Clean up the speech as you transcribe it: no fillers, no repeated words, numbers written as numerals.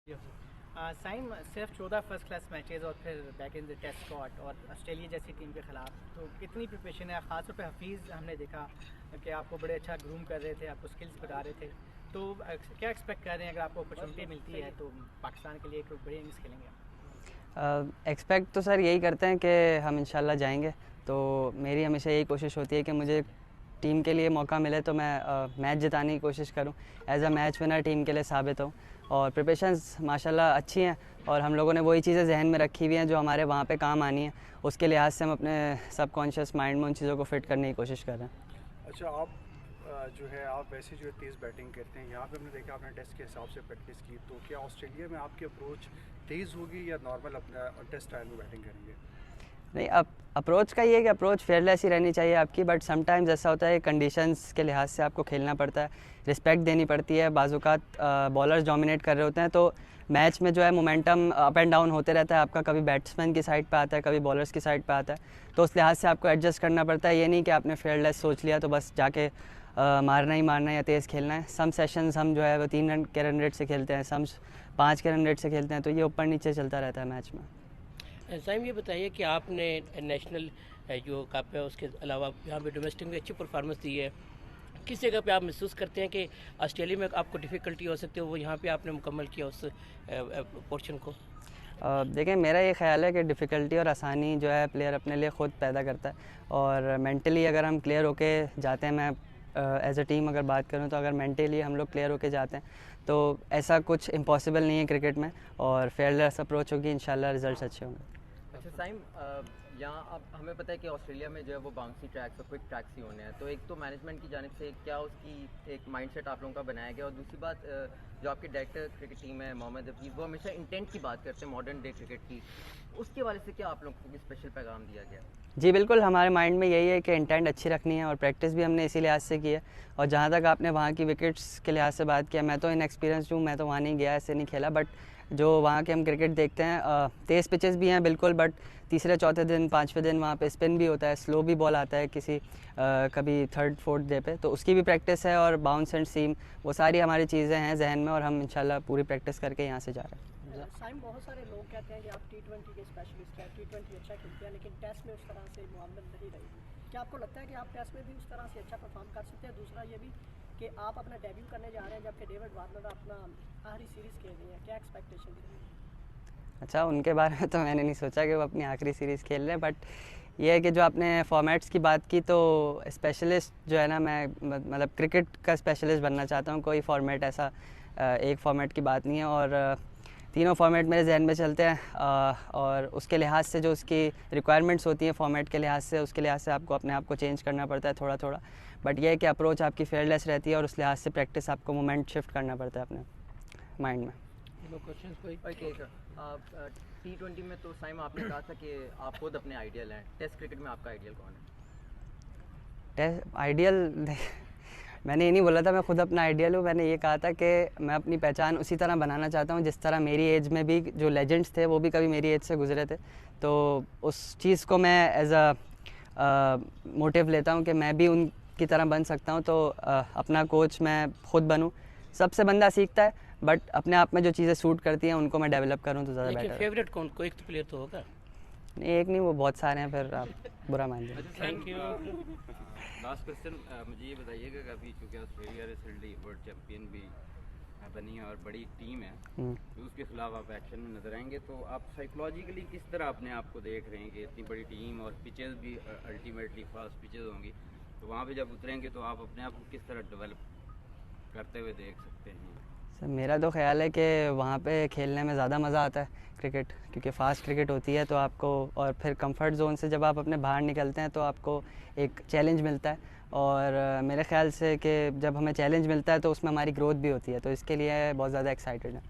साइम सिर्फ 14 first class matches और फिर back in the test squad और ऑस्ट्रेलिया जैसी टीम के खिलाफ, तो कितनी प्रिपरेशन है? ख़ासतौर पे हफीज़ हमने देखा कि आपको बड़े अच्छा ग्रूम कर रहे थे, आपको स्किल्स बता रहे थे, तो क्या एक्सपेक्ट कर रहे हैं अगर आपको अपॉर्चुनिटी मिलती है तो पाकिस्तान के लिए एक बड़ी इनिंग्स खेलेंगे? एक्सपेक्ट तो सर यही करते हैं कि हम इंशाल्लाह जाएंगे। तो मेरी हमेशा यही कोशिश होती है कि मुझे टीम के लिए मौका मिले तो मैं मैच जिताने की कोशिश करूं, as a match winner team के लिए साबित हूं। और प्रिपरेशंस माशाल्लाह अच्छी हैं और हम लोगों ने वही चीज़ें जहन में रखी हुई हैं जो हमारे वहाँ पे काम आनी है। उसके लिहाज से हम अपने सबकॉन्शियस माइंड में उन चीज़ों को फिट करने की कोशिश कर रहे हैं। अच्छा, आप जो है आप वैसे जो है तेज़ बैटिंग करते हैं, यहाँ पे हमने देखा आपने टेस्ट के हिसाब से प्रैक्टिस की, तो क्या ऑस्ट्रेलिया में आपकी अप्रोच तेज़ होगी या नॉर्मल अपना टेस्ट स्टाइल में बैटिंग करेंगे? नहीं, अब अप्रोच का ये है कि अप्रोच फेयरलेस ही रहनी चाहिए आपकी, बट समटाइम्स ऐसा होता है कंडीशंस के लिहाज से आपको खेलना पड़ता है, रिस्पेक्ट देनी पड़ती है। बाज़-औक़ात बॉलर्स डोमिनेट कर रहे होते हैं तो मैच में जो है मोमेंटम अप एंड डाउन होते रहता है आपका, कभी बैट्समैन की साइड पे आता है, कभी बॉलर्स की साइड पे आता है, तो उस लिहाज से आपको एडजस्ट करना पड़ता है। ये नहीं कि आपने फेयरलेस सोच लिया तो बस जाके मारना ही मारना है या तेज़ खेलना है। सम सेशंस हम जो है वो 3 रन के रन रेट से खेलते हैं, सम 5 के रन रेट से खेलते हैं, तो ये ऊपर नीचे चलता रहता है मैच में। साइम, ये बताइए कि आपने नेशनल जो कप है उसके अलावा यहाँ पे डोमेस्टिक में अच्छी परफॉर्मेंस दी है, किस जगह पे आप महसूस करते हैं कि ऑस्ट्रेलिया में आपको डिफ़िकल्टी हो सकती है, वो यहाँ पे आपने मुकम्मल किया उस पोर्शन को? देखें, मेरा ये ख़्याल है कि डिफ़िकल्टी और आसानी जो है प्लेयर अपने लिए ख़ुद पैदा करता है, और मेंटली अगर हम क्लियर होके जाते हैं, मैं एज अ टीम अगर बात करूं तो अगर मेंटली हम लोग क्लियर होके जाते हैं तो ऐसा कुछ इम्पॉसिबल नहीं है क्रिकेट में, और फेयरलेस अप्रोच होगी, इंशाल्लाह रिजल्ट्स अच्छे होंगे। अच्छा साइम, यहाँ अब हमें पता है कि ऑस्ट्रेलिया में जो है वो बाउंसी ट्रैक्स और क्विक ट्रैक्स ही होने हैं, तो एक तो मैनेजमेंट की जानिब से क्या उसकी एक माइंडसेट आप लोगों का बनाया गया, और दूसरी बात जो आपके डायरेक्टर क्रिकेट टीम है मोहम्मद हफीज़, वो हमेशा इंटेंट की बात करते हैं मॉडर्न डे क्रिकेट की, उसके वाले से क्या आप लोगों को स्पेशल पैगाम दिया गया? जी बिल्कुल, हमारे माइंड में यही है कि इंटेंट अच्छी रखनी है, और प्रैक्टिस भी हमने इसी लिहाज से की है। और जहाँ तक आपने वहाँ की विकेट्स के लिहाज से बात किया, मैं तो इनएक्सपीरियंस्ड हूँ, मैं तो वहाँ नहीं गया, ऐसे नहीं खेला, बट जो वहाँ के हम क्रिकेट देखते हैं, तेज़ पिचेस भी हैं बिल्कुल, बट तीसरे चौथे दिन पाँचवें दिन वहाँ पे स्पिन भी होता है, स्लो भी बॉल आता है किसी कभी थर्ड फोर्थ डे पे, तो उसकी भी प्रैक्टिस है, और बाउंस एंड सीम, वो सारी हमारी चीज़ें हैं जहन में, और हम इंशाल्लाह पूरी प्रैक्टिस करके यहाँ से जा रहे हैं। साइम, बहुत सारे लोग कहते हैं कि आप T20 के स्पेशलिस्ट हैं, T20 अच्छा खेलते हैं, लेकिन टेस्ट में उस तरह से मुआवनत नहीं रही। क्या आपको लगता है कि आप टेस्ट में भी उस तरह से अच्छा परफॉर्म कर सकते हैं? दूसरा ये भी कि आप अपना डेब्यू करने जा रहे हैं, जबकि डेविड वार्नर अपना आखिरी सीरीज़ खेल रही है, क्या एक्सपेक्टेशन है? अच्छा, उनके बारे में तो मैंने नहीं सोचा कि वो अपनी आखिरी सीरीज़ खेल रहे हैं, बट ये है कि जो आपने फॉर्मेट्स की बात की, तो स्पेशलिस्ट जो है ना, मैं मतलब क्रिकेट का स्पेशलिस्ट बनना चाहता हूँ। कोई फॉर्मेट ऐसा एक फॉर्मेट की बात नहीं है, और तीनों फॉर्मेट मेरे जहन में चलते हैं, और उसके लिहाज से जो उसकी रिक्वायरमेंट्स होती हैं फॉर्मेट के लिहाज से, उसके लिहाज से आपको अपने आप को चेंज करना पड़ता है थोड़ा थोड़ा, बट ये है कि अप्रोच आपकी फेयरलेस रहती है, और उस लिहाज से प्रैक्टिस आपको मोमेंट शिफ्ट करना पड़ता है अपने माइंड में। T20 में तो साइम आपने कहा था कि आप खुद अपने आइडियल हैं, टेस्ट क्रिकेट में आपका आइडियल कौन है? टेस्ट आइडियल मैंने ये नहीं बोला था मैं खुद अपना आइडियल हूँ, मैंने ये कहा था कि मैं अपनी पहचान उसी तरह बनाना चाहता हूँ जिस तरह मेरी एज में भी जो लेजेंड्स थे वो भी कभी मेरी एज से गुजरे थे, तो उस चीज़ को मैं एज अ मोटिव लेता हूँ कि मैं भी उनकी तरह बन सकता हूँ। तो अपना कोच मैं खुद बनूँ, सबसे बंदा सीखता है, बट अपने आप में जो चीज़ें सूट करती हैं उनको मैं डेवलप करूँ तो ज़्यादा बेटर है। फेवरेट कौन, कोई एक तो प्लेयर तो होगा? नहीं, एक नहीं, वो बहुत सारे हैं, फिर आप बुरा मान लीजिए। Thank you. लास्ट क्वेश्चन, मुझे ये बताइएगा कि अभी चूँकि ऑस्ट्रेलिया रिसेंटली वर्ल्ड चैम्पियन भी बनी है और बड़ी टीम है, तो उसके खिलाफ आप एक्शन में नजर आएंगे, तो आप साइकोलॉजिकली किस तरह अपने आप को देख रहे हैं कि इतनी बड़ी टीम और पिचेस भी अल्टीमेटली फास्ट पिचेस होंगी, तो वहाँ पे जब उतरेंगे तो आप अपने आप को किस तरह डेवलप करते हुए देख सकते हैं? सर, मेरा तो ख्याल है कि वहाँ पे खेलने में ज़्यादा मज़ा आता है क्रिकेट, क्योंकि फ़ास्ट क्रिकेट होती है तो आपको, और फिर कंफर्ट जोन से जब आप अपने बाहर निकलते हैं तो आपको एक चैलेंज मिलता है, और मेरे ख्याल से कि जब हमें चैलेंज मिलता है तो उसमें हमारी ग्रोथ भी होती है, तो इसके लिए बहुत ज़्यादा एक्साइटेड है।